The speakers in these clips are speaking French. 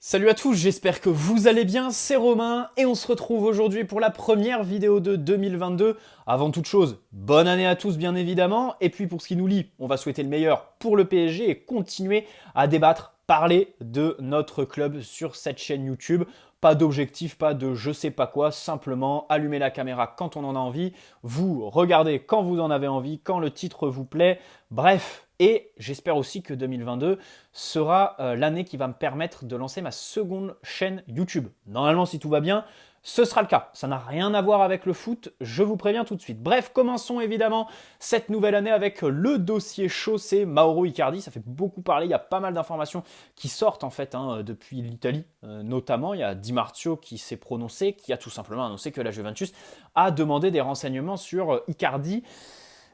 Salut à tous, j'espère que vous allez bien, c'est Romain et on se retrouve aujourd'hui pour la première vidéo de 2022. Avant toute chose, bonne année à tous bien évidemment, et puis pour ce qui nous lie, on va souhaiter le meilleur pour le PSG et continuer à débattre, parler de notre club sur cette chaîne YouTube. Pas d'objectif, pas de je sais pas quoi, simplement allumer la caméra quand on en a envie, vous regardez quand vous en avez envie, quand le titre vous plaît, bref. Et j'espère aussi que 2022 sera l'année qui va me permettre de lancer ma seconde chaîne YouTube. Normalement, si tout va bien, ce sera le cas. Ça n'a rien à voir avec le foot, je vous préviens tout de suite. Bref, commençons évidemment cette nouvelle année avec le dossier chaud, c'est Mauro Icardi. Ça fait beaucoup parler, il y a pas mal d'informations qui sortent en fait depuis l'Italie. Notamment, il y a Di Marzio qui s'est prononcé, qui a tout simplement annoncé que la Juventus a demandé des renseignements sur Icardi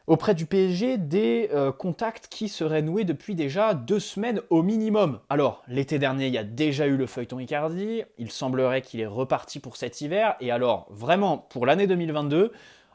auprès du PSG, des contacts qui seraient noués depuis déjà 2 semaines au minimum. Alors, l'été dernier, il y a déjà eu le feuilleton Icardi, il semblerait qu'il est reparti pour cet hiver, et alors, vraiment, pour l'année 2022,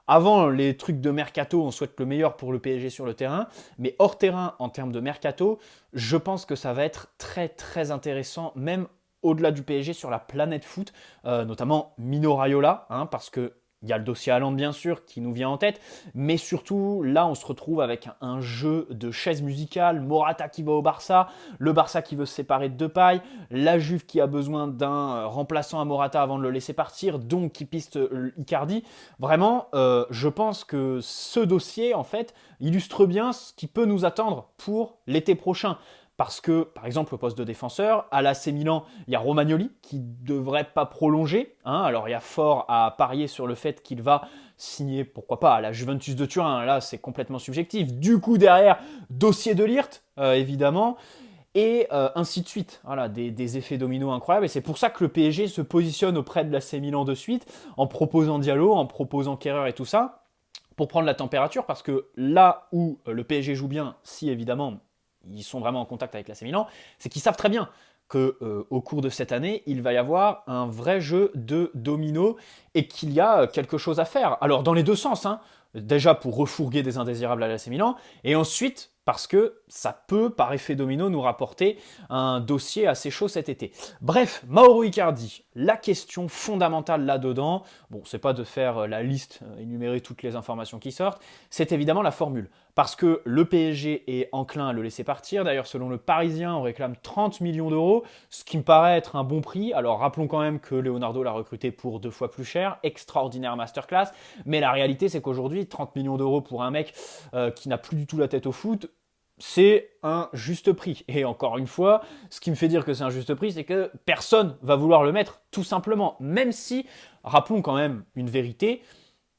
avant les trucs de mercato, on souhaite le meilleur pour le PSG sur le terrain, mais hors terrain, en termes de mercato, je pense que ça va être très très intéressant, même au-delà du PSG sur la planète foot, notamment Mino Raiola, parce que il y a le dossier Haaland bien sûr qui nous vient en tête, mais surtout là on se retrouve avec un jeu de chaises musicales, Morata qui va au Barça, le Barça qui veut se séparer de Depay, la Juve qui a besoin d'un remplaçant à Morata avant de le laisser partir, donc qui piste Icardi. Vraiment, je pense que ce dossier en fait illustre bien ce qui peut nous attendre pour l'été prochain. Parce que, par exemple, au poste de défenseur, à l'AC Milan, il y a Romagnoli qui ne devrait pas prolonger. Alors, il y a fort à parier sur le fait qu'il va signer, pourquoi pas, à la Juventus de Turin. Là, c'est complètement subjectif. Du coup, derrière, dossier de Ligt, évidemment. Et ainsi de suite. Voilà, des effets dominos incroyables. Et c'est pour ça que le PSG se positionne auprès de l'AC Milan de suite, en proposant Diallo, en proposant Kerrer et tout ça, pour prendre la température. Parce que là où le PSG joue bien, si évidemment ils sont vraiment en contact avec l'AC Milan, c'est qu'ils savent très bien que au cours de cette année, il va y avoir un vrai jeu de domino et qu'il y a quelque chose à faire. Alors dans les deux sens, déjà pour refourguer des indésirables à l'AC Milan, et ensuite parce que ça peut, par effet domino, nous rapporter un dossier assez chaud cet été. Bref, Mauro Icardi, la question fondamentale là-dedans, bon, c'est pas de faire la liste, énumérer toutes les informations qui sortent, c'est évidemment la formule. Parce que le PSG est enclin à le laisser partir. D'ailleurs, selon le Parisien, on réclame 30 millions d'euros, ce qui me paraît être un bon prix. Alors, rappelons quand même que Leonardo l'a recruté pour 2 fois plus cher. Extraordinaire masterclass. Mais la réalité, c'est qu'aujourd'hui, 30 millions d'euros pour un mec qui n'a plus du tout la tête au foot, c'est un juste prix. Et encore une fois, ce qui me fait dire que c'est un juste prix, c'est que personne va vouloir le mettre, tout simplement. Même si, rappelons quand même une vérité,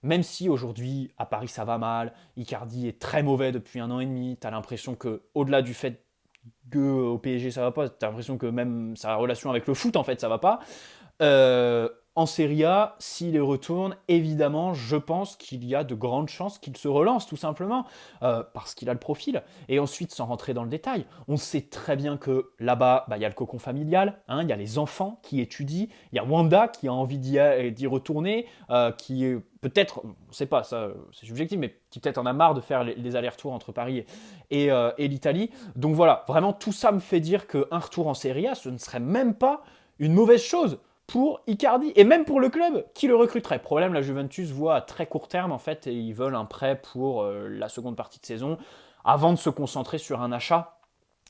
même si aujourd'hui à Paris ça va mal, Icardi est très mauvais depuis 1 an et demi, t'as l'impression que au-delà du fait que au PSG ça va pas, t'as l'impression que même sa relation avec le foot en fait ça va pas. En Serie A, s'il y retourne, évidemment, je pense qu'il y a de grandes chances qu'il se relance, tout simplement, parce qu'il a le profil. Et ensuite, sans rentrer dans le détail, on sait très bien que là-bas, il y a le cocon familial, il y a les enfants qui étudient, il y a Wanda qui a envie d'y retourner, qui est peut-être, on ne sait pas, ça c'est subjectif, mais qui peut-être en a marre de faire les allers-retours entre Paris et l'Italie. Donc voilà, vraiment tout ça me fait dire qu'un retour en Serie A, ce ne serait même pas une mauvaise chose pour Icardi et même pour le club qui le recruterait. Problème, la Juventus voit à très court terme en fait et ils veulent un prêt pour la seconde partie de saison avant de se concentrer sur un achat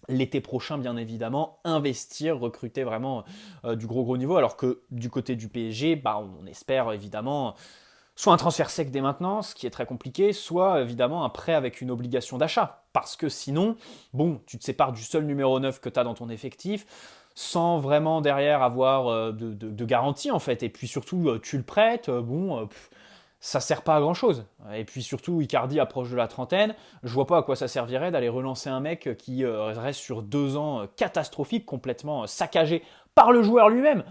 l'été prochain, bien évidemment, investir, recruter vraiment du gros niveau, alors que du côté du PSG, on espère évidemment soit un transfert sec dès maintenant, ce qui est très compliqué, soit évidemment un prêt avec une obligation d'achat. Parce que sinon, bon, tu te sépares du seul numéro 9 que tu as dans ton effectif, sans vraiment derrière avoir de garantie en fait. Et puis surtout, tu le prêtes, ça sert pas à grand chose. Et puis surtout, Icardi approche de la trentaine. Je vois pas à quoi ça servirait d'aller relancer un mec qui reste sur 2 ans catastrophiques, complètement saccagé par le joueur lui-même.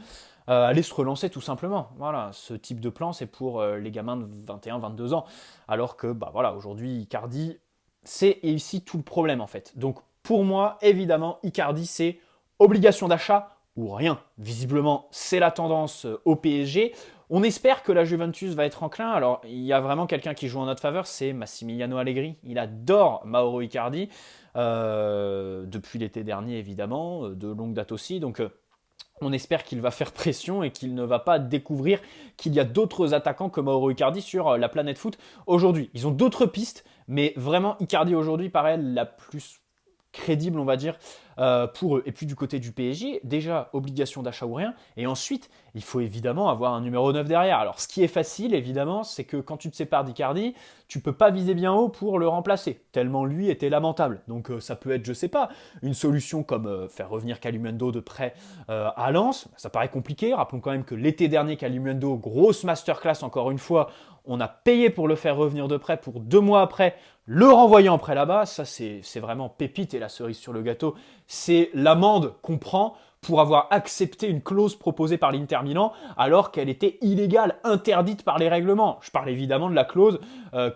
Aller se relancer tout simplement. Voilà, ce type de plan, c'est pour les gamins de 21-22 ans. Alors que, voilà, aujourd'hui, Icardi, c'est ici tout le problème en fait. Donc, pour moi, évidemment, Icardi, c'est obligation d'achat ou rien. Visiblement, c'est la tendance au PSG. On espère que la Juventus va être enclin. Alors, il y a vraiment quelqu'un qui joue en notre faveur, c'est Massimiliano Allegri. Il adore Mauro Icardi, depuis l'été dernier, évidemment, de longue date aussi. Donc, On espère qu'il va faire pression et qu'il ne va pas découvrir qu'il y a d'autres attaquants comme Mauro Icardi sur la planète foot aujourd'hui. Ils ont d'autres pistes, mais vraiment Icardi aujourd'hui paraît la plus crédible, on va dire, pour eux. Et puis du côté du PSG, déjà obligation d'achat ou rien. Et ensuite, il faut évidemment avoir un numéro 9 derrière. Alors ce qui est facile, évidemment, c'est que quand tu te sépares d'Icardi, tu peux pas viser bien haut pour le remplacer, tellement lui était lamentable. Donc ça peut être, je sais pas, une solution comme faire revenir Kalimundo de prêt à Lens. Ça paraît compliqué. Rappelons quand même que l'été dernier, Kalimundo, grosse masterclass encore une fois, on a payé pour le faire revenir de prêt pour 2 mois après, le renvoyer en prêt là-bas. Ça, c'est vraiment pépite et la cerise sur le gâteau. C'est l'amende qu'on prend pour avoir accepté une clause proposée par l'Inter Milan alors qu'elle était illégale, interdite par les règlements. Je parle évidemment de la clause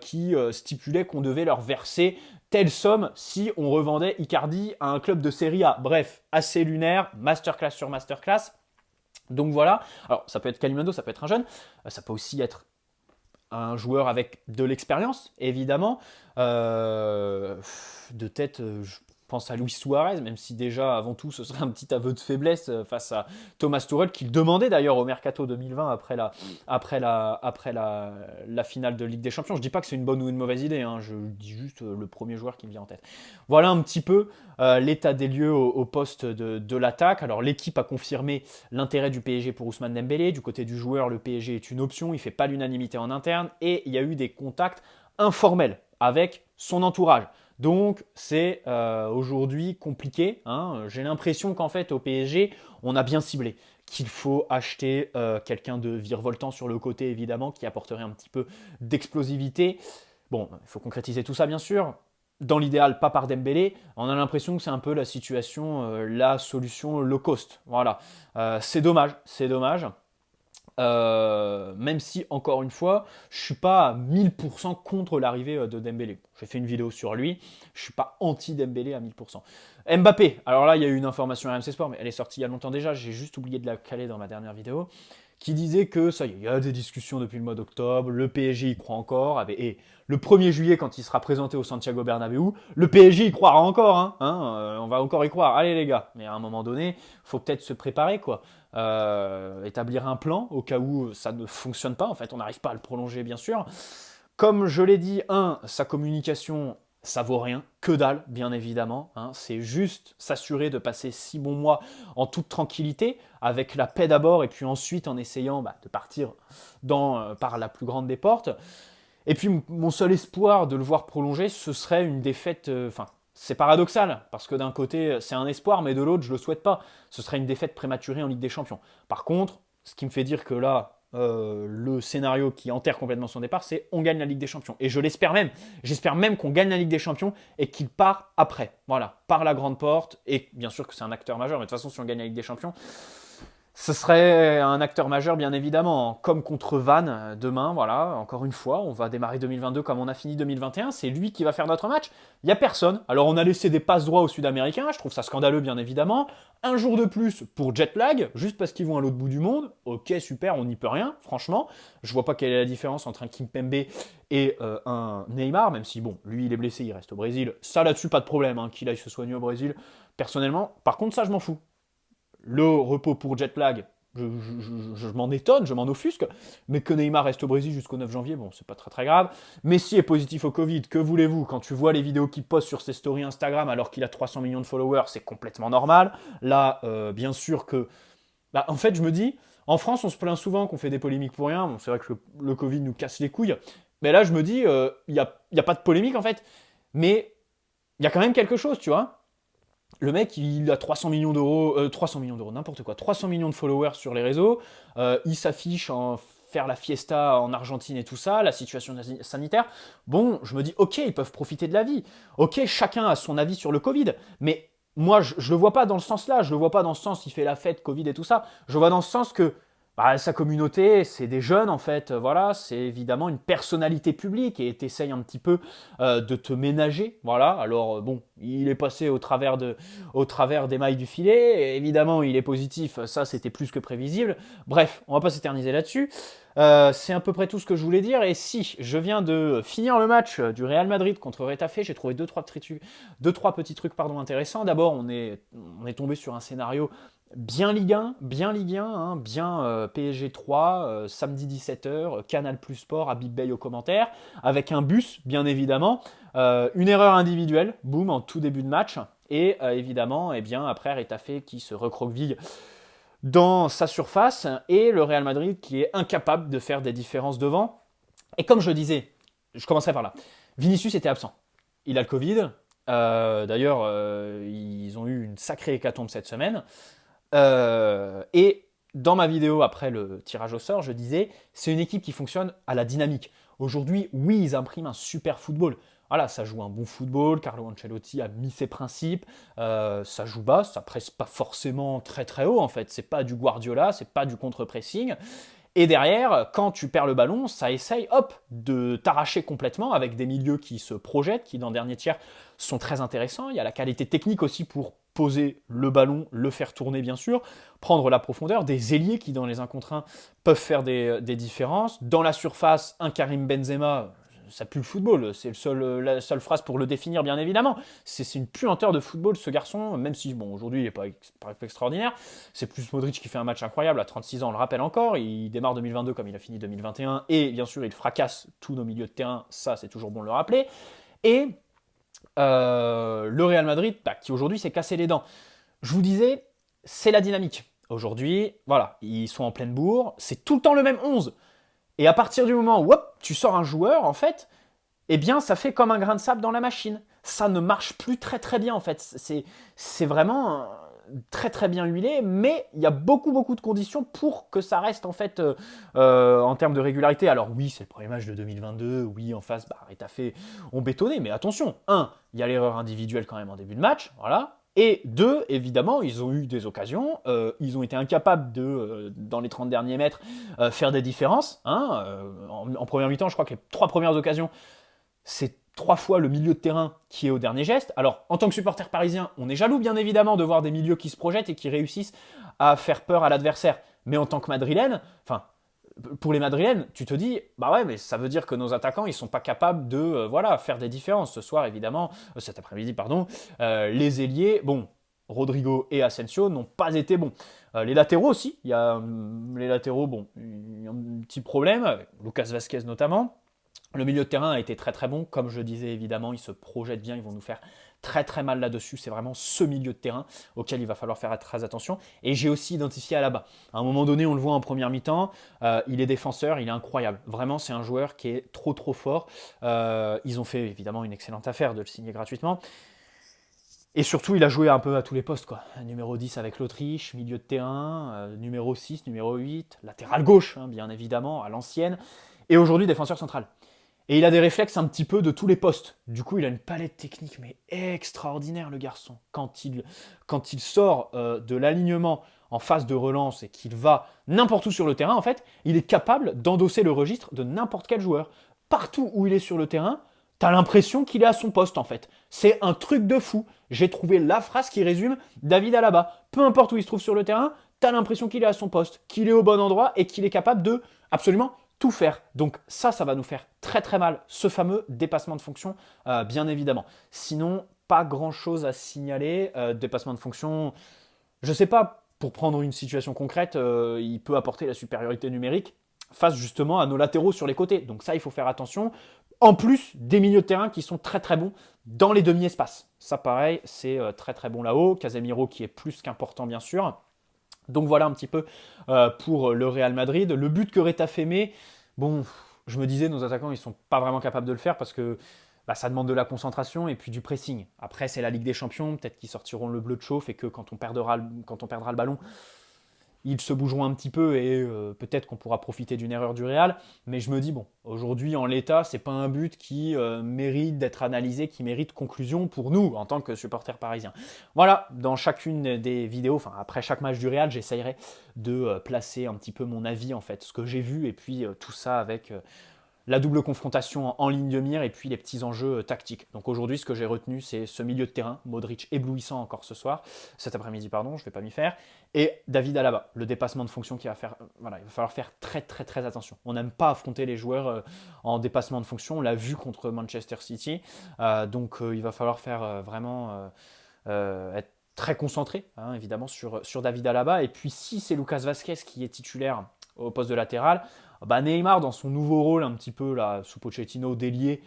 qui stipulait qu'on devait leur verser telle somme si on revendait Icardi à un club de Serie A. Bref, assez lunaire, masterclass sur masterclass. Donc voilà, alors ça peut être Kalimundo, ça peut être un jeune, ça peut aussi être un joueur avec de l'expérience, évidemment. De tête, je pense à Luis Suarez, même si déjà, avant tout, ce serait un petit aveu de faiblesse face à Thomas Tuchel, qu'il demandait d'ailleurs au Mercato 2020 après la finale de Ligue des Champions. Je ne dis pas que c'est une bonne ou une mauvaise idée, hein, je dis juste le premier joueur qui me vient en tête. Voilà un petit peu l'état des lieux au poste de l'attaque. Alors l'équipe a confirmé l'intérêt du PSG pour Ousmane Dembélé. Du côté du joueur, le PSG est une option, il ne fait pas l'unanimité en interne et il y a eu des contacts informels avec son entourage. Donc c'est aujourd'hui compliqué, hein. J'ai l'impression qu'en fait au PSG, on a bien ciblé, qu'il faut acheter quelqu'un de virevoltant sur le côté évidemment, qui apporterait un petit peu d'explosivité. Bon, il faut concrétiser tout ça bien sûr. Dans l'idéal, pas par Dembélé. On a l'impression que c'est un peu la situation, la solution low cost. Voilà, c'est dommage, c'est dommage. Même si, encore une fois, je suis pas à 1000% contre l'arrivée de Dembélé. J'ai fait une vidéo sur lui, je suis pas anti-Dembélé à 1000%. Mbappé, alors là, il y a eu une information RMC Sport, mais elle est sortie il y a longtemps déjà, j'ai juste oublié de la caler dans ma dernière vidéo, qui disait que ça y est, il y a des discussions depuis le mois d'octobre, le PSG y croit encore, et le 1er juillet, quand il sera présenté au Santiago Bernabéu, le PSG y croira encore, on va encore y croire, allez les gars, mais à un moment donné, faut peut-être se préparer, quoi. Établir un plan au cas où ça ne fonctionne pas, en fait on n'arrive pas à le prolonger bien sûr. Comme je l'ai dit, sa communication, ça vaut rien, que dalle, bien évidemment. C'est juste s'assurer de passer 6 bons mois en toute tranquillité, avec la paix d'abord, et puis ensuite en essayant de partir par la plus grande des portes. Et puis mon seul espoir de le voir prolonger, ce serait une défaite... c'est paradoxal, parce que d'un côté, c'est un espoir, mais de l'autre, je ne le souhaite pas. Ce serait une défaite prématurée en Ligue des Champions. Par contre, ce qui me fait dire que là, le scénario qui enterre complètement son départ, c'est on gagne la Ligue des Champions. Et je l'espère même. J'espère même qu'on gagne la Ligue des Champions et qu'il part après. Voilà, par la grande porte. Et bien sûr que c'est un acteur majeur, mais de toute façon, si on gagne la Ligue des Champions, ce serait un acteur majeur, bien évidemment, comme contre Vannes demain. Voilà, encore une fois, on va démarrer 2022 comme on a fini 2021. C'est lui qui va faire notre match. Il n'y a personne. Alors, on a laissé des passes droits aux Sud-Américains. Je trouve ça scandaleux, bien évidemment. Un jour de plus pour jet lag, juste parce qu'ils vont à l'autre bout du monde. Ok, super, on n'y peut rien, franchement. Je vois pas quelle est la différence entre un Kimpembe et un Neymar, même si, bon, lui, il est blessé, il reste au Brésil. Ça, là-dessus, pas de problème, qu'il aille se soigner au Brésil. Personnellement, par contre, ça, je m'en fous. Le repos pour jet lag, je m'en étonne, je m'en offusque, mais que Neymar reste au Brésil jusqu'au 9 janvier, bon, c'est pas très très grave. Messi est positif au Covid, que voulez-vous? Quand tu vois les vidéos qu'il poste sur ses stories Instagram alors qu'il a 300 millions de followers, c'est complètement normal. Là, bien sûr que... en fait, je me dis, en France, on se plaint souvent qu'on fait des polémiques pour rien. Bon, c'est vrai que le Covid nous casse les couilles. Mais là, je me dis, il n'y a pas de polémique, en fait. Mais il y a quand même quelque chose, tu vois. Le mec, il a 300 millions d'euros, n'importe quoi, 300 millions de followers sur les réseaux, il s'affiche en faire la fiesta en Argentine et tout ça, la situation sanitaire. Bon, je me dis, ok, ils peuvent profiter de la vie. Ok, chacun a son avis sur le Covid, mais moi, je le vois pas dans le sens là, je le vois pas dans le sens il fait la fête, Covid et tout ça. Je vois dans le sens que sa communauté, c'est des jeunes en fait, voilà, c'est évidemment une personnalité publique et t'essayes un petit peu de te ménager, voilà. Alors bon, il est passé au travers des mailles du filet, et évidemment il est positif, ça c'était plus que prévisible. Bref, on va pas s'éterniser là-dessus. C'est à peu près tout ce que je voulais dire, et si je viens de finir le match du Real Madrid contre Retafe, j'ai trouvé deux, trois petits trucs intéressants. D'abord, on est tombé sur un scénario Bien Ligue 1, bien Ligue 1, hein, bien PSG 3, samedi 17h, Canal Plus Sport, Habib Bey au commentaire, avec un bus, bien évidemment, une erreur individuelle, boum, en tout début de match, et évidemment, eh bien, après Retafe qui se recroqueville dans sa surface, et le Real Madrid qui est incapable de faire des différences devant. Et comme je le disais, je commencerai par là, Vinicius était absent. Il a le Covid, d'ailleurs, ils ont eu une sacrée hécatombe cette semaine. Et dans ma vidéo après le tirage au sort, je disais, c'est une équipe qui fonctionne à la dynamique. Aujourd'hui, oui, ils impriment un super football. Voilà, ça joue un bon football, Carlo Ancelotti a mis ses principes, ça joue bas, ça presse pas forcément très très haut en fait, c'est pas du Guardiola, c'est pas du contre-pressing, et derrière, quand tu perds le ballon, ça essaye, hop, de t'arracher complètement avec des milieux qui se projettent, qui dans le dernier tiers sont très intéressants. Il y a la qualité technique aussi pour poser le ballon, le faire tourner bien sûr, prendre la profondeur, des ailiers qui dans les 1 contre 1 peuvent faire des différences. Dans la surface, un Karim Benzema, ça pue le football, c'est la seule phrase pour le définir bien évidemment. C'est une puanteur de football ce garçon, même si bon aujourd'hui il n'est pas extraordinaire. C'est plus Modric qui fait un match incroyable à 36 ans, on le rappelle encore. Il démarre 2022 comme il a fini 2021 et bien sûr il fracasse tous nos milieux de terrain, ça c'est toujours bon de le rappeler. Et le Real Madrid bah, qui aujourd'hui s'est cassé les dents. Je vous disais, c'est la dynamique. Aujourd'hui, voilà, ils sont en pleine bourre, c'est tout le temps le même 11. Et à partir du moment où hop, tu sors un joueur, en fait, eh bien, ça fait comme un grain de sable dans la machine. Ça ne marche plus très très bien, en fait. C'est vraiment très très bien huilé, mais il y a beaucoup de conditions pour que ça reste, en fait, en termes de régularité. Alors oui, c'est le premier match de 2022, oui, en face, bah, Retafe ont bétonné, mais attention, il y a l'erreur individuelle quand même en début de match, voilà. Et deux, évidemment, ils ont eu des occasions, ils ont été incapables de, dans les 30 derniers mètres, faire des différences. Hein, en première mi-temps, je crois que les 3 premières occasions, c'est 3 fois le milieu de terrain qui est au dernier geste. Alors, en tant que supporter parisien, on est jaloux, bien évidemment, de voir des milieux qui se projettent et qui réussissent à faire peur à l'adversaire. Mais en tant que madrilène, enfin, pour les madrilènes, tu te dis, bah ouais, mais ça veut dire que nos attaquants, ils sont pas capables de, voilà, faire des différences. Ce soir, évidemment, cet après-midi, pardon, les ailiers, bon, Rodrigo et Asensio n'ont pas été bons. Les latéraux aussi, il y a les latéraux, bon, il y a un petit problème, Lucas Vasquez notamment. Le milieu de terrain a été très très bon, comme je disais évidemment, ils se projettent bien, ils vont nous faire très très mal là-dessus. C'est vraiment ce milieu de terrain auquel il va falloir faire très attention. Et j'ai aussi identifié Alaba. À un moment donné, on le voit en première mi-temps, il est défenseur, il est incroyable. Vraiment, c'est un joueur qui est trop fort. Ils ont fait évidemment une excellente affaire de le signer gratuitement. Et surtout, il a joué un peu à tous les postes, quoi. Numéro 10 avec l'Autriche, milieu de terrain, numéro 6, numéro 8, latéral gauche, hein, bien évidemment, à l'ancienne. Et aujourd'hui, défenseur central. Et il a des réflexes un petit peu de tous les postes. Du coup, il a une palette technique, mais extraordinaire, le garçon. Quand il sort de l'alignement en phase de relance et qu'il va n'importe où sur le terrain, en fait, il est capable d'endosser le registre de n'importe quel joueur. Partout où il est sur le terrain, t'as l'impression qu'il est à son poste, en fait. C'est un truc de fou. J'ai trouvé la phrase qui résume David Alaba. Peu importe où il se trouve sur le terrain, t'as l'impression qu'il est à son poste, qu'il est au bon endroit et qu'il est capable de absolument tout faire. Donc ça va nous faire très très mal, ce fameux dépassement de fonction, bien évidemment. Sinon, pas grand-chose à signaler. Dépassement de fonction, je sais pas, pour prendre une situation concrète, il peut apporter la supériorité numérique face justement à nos latéraux sur les côtés. Donc ça, il faut faire attention. En plus des milieux de terrain qui sont très très bons dans les demi-espaces. Ça pareil, c'est très très bon là-haut. Casemiro qui est plus qu'important bien sûr. Donc voilà un petit peu pour le Real Madrid. Le but que Retafe met, bon, je me disais, nos attaquants, ils sont pas vraiment capables de le faire parce que bah, ça demande de la concentration et puis du pressing. Après, c'est la Ligue des Champions, peut-être qu'ils sortiront le bleu de chauffe et que quand on perdra le ballon, ils se bougeront un petit peu et peut-être qu'on pourra profiter d'une erreur du Real. Mais je me dis, bon, aujourd'hui en l'état, c'est pas un but qui mérite d'être analysé, qui mérite conclusion pour nous en tant que supporters parisiens. Voilà, dans chacune des vidéos, enfin après chaque match du Real, j'essayerai de placer un petit peu mon avis en fait, ce que j'ai vu et puis tout ça avec la double confrontation en ligne de mire et puis les petits enjeux tactiques. Donc aujourd'hui, ce que j'ai retenu, c'est ce milieu de terrain, Modric éblouissant encore ce soir, cet après-midi, pardon, je ne vais pas m'y faire, et David Alaba, le dépassement de fonction qui va faire, voilà, il va falloir faire très attention. On n'aime pas affronter les joueurs en dépassement de fonction, on l'a vu contre Manchester City, donc il va falloir faire vraiment être très concentré, hein, évidemment, sur David Alaba. Et puis si c'est Lucas Vazquez qui est titulaire au poste de latéral, bah Neymar, dans son nouveau rôle un petit peu là, sous Pochettino, délié,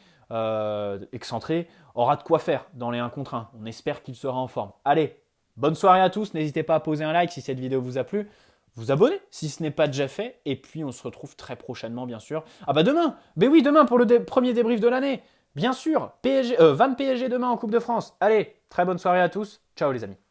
excentré, aura de quoi faire dans les 1 contre 1. On espère qu'il sera en forme. Allez, bonne soirée à tous. N'hésitez pas à poser un like si cette vidéo vous a plu. Vous abonner si ce n'est pas déjà fait. Et puis on se retrouve très prochainement, bien sûr. Ah bah demain, ben oui, demain pour le premier débrief de l'année. Bien sûr, PSG, Van PSG demain en Coupe de France. Allez, très bonne soirée à tous. Ciao les amis.